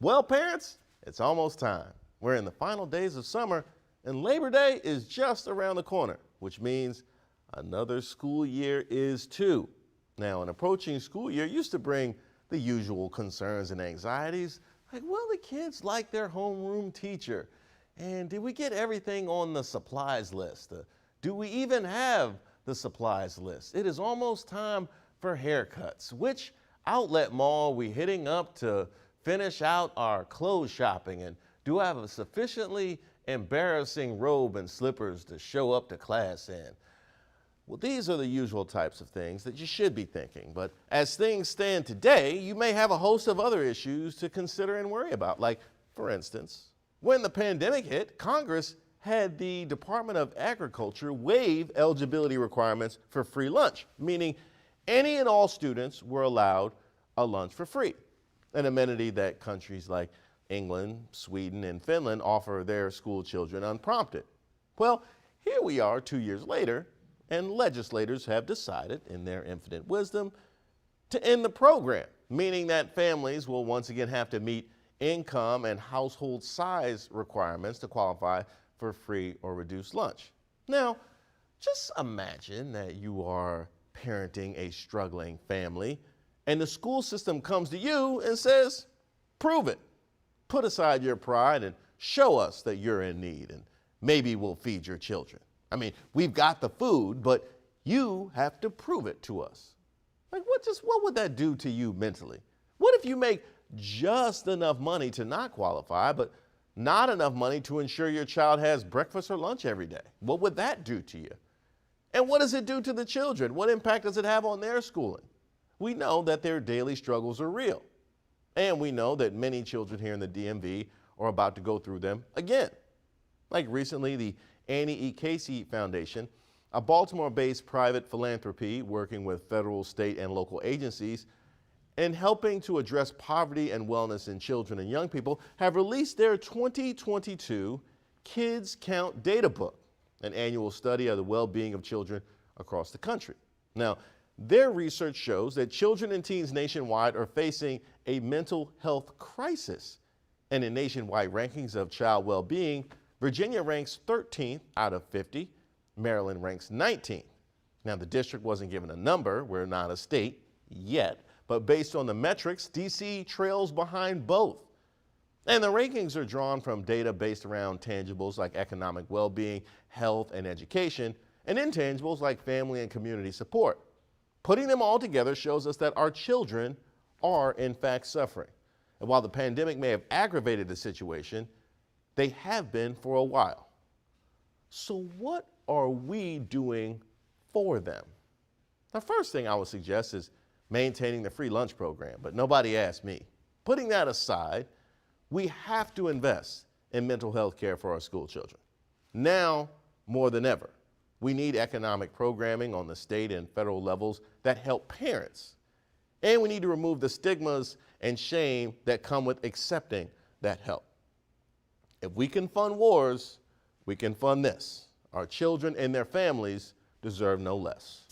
Well, parents, it's almost time. We're in the final days of summer, and Labor Day is just around the corner, which means another school year is too. Now, an approaching school year used to bring the usual concerns and anxieties, like, will the kids like their homeroom teacher? And did we get everything on the supplies list? Do we even have the supplies list? It is almost time for haircuts. Which outlet mall are we hitting up to finish out our clothes shopping? And do I have a sufficiently embarrassing robe and slippers to show up to class in? Well, these are the usual types of things that you should be thinking. But as things stand today, you may have a host of other issues to consider and worry about. Like, for instance, when the pandemic hit, Congress had the Department of Agriculture waive eligibility requirements for free lunch, meaning any and all students were allowed a lunch for free, an amenity that countries like England, Sweden, and Finland offer their school children unprompted. Well, here we are 2 years later, and legislators have decided, in their infinite wisdom, to end the program, meaning that families will once again have to meet income and household size requirements to qualify for free or reduced lunch. Now, just imagine that you are parenting a struggling family and the school system comes to you and says, prove it. Put aside your pride and show us that you're in need, and maybe we'll feed your children. I mean, we've got the food, but you have to prove it to us. Like, what would that do to you mentally? What if you make just enough money to not qualify, but not enough money to ensure your child has breakfast or lunch every day? What would that do to you? And what does it do to the children? What impact does it have on their schooling? We know that their daily struggles are real. And we know that many children here in the DMV are about to go through them again. Like recently, the Annie E. Casey Foundation, a Baltimore-based private philanthropy working with federal, state, and local agencies and helping to address poverty and wellness in children and young people, have released their 2022 Kids Count Data Book, an annual study of the well-being of children across the country. Now, their research shows that children and teens nationwide are facing a mental health crisis. And in nationwide rankings of child well-being, Virginia ranks 13th out of 50. Maryland ranks 19th. Now, the district wasn't given a number. We're not a state yet. But based on the metrics, DC trails behind both. And the rankings are drawn from data based around tangibles like economic well-being, health, and education, and intangibles like family and community support. Putting them all together shows us that our children are, in fact, suffering. And while the pandemic may have aggravated the situation, they have been for a while. So what are we doing for them? The first thing I would suggest is maintaining the free lunch program, but nobody asked me. Putting that aside, we have to invest in mental health care for our school children. Now more than ever, we need economic programming on the state and federal levels that help parents. And we need to remove the stigmas and shame that come with accepting that help. If we can fund wars, we can fund this. Our children and their families deserve no less.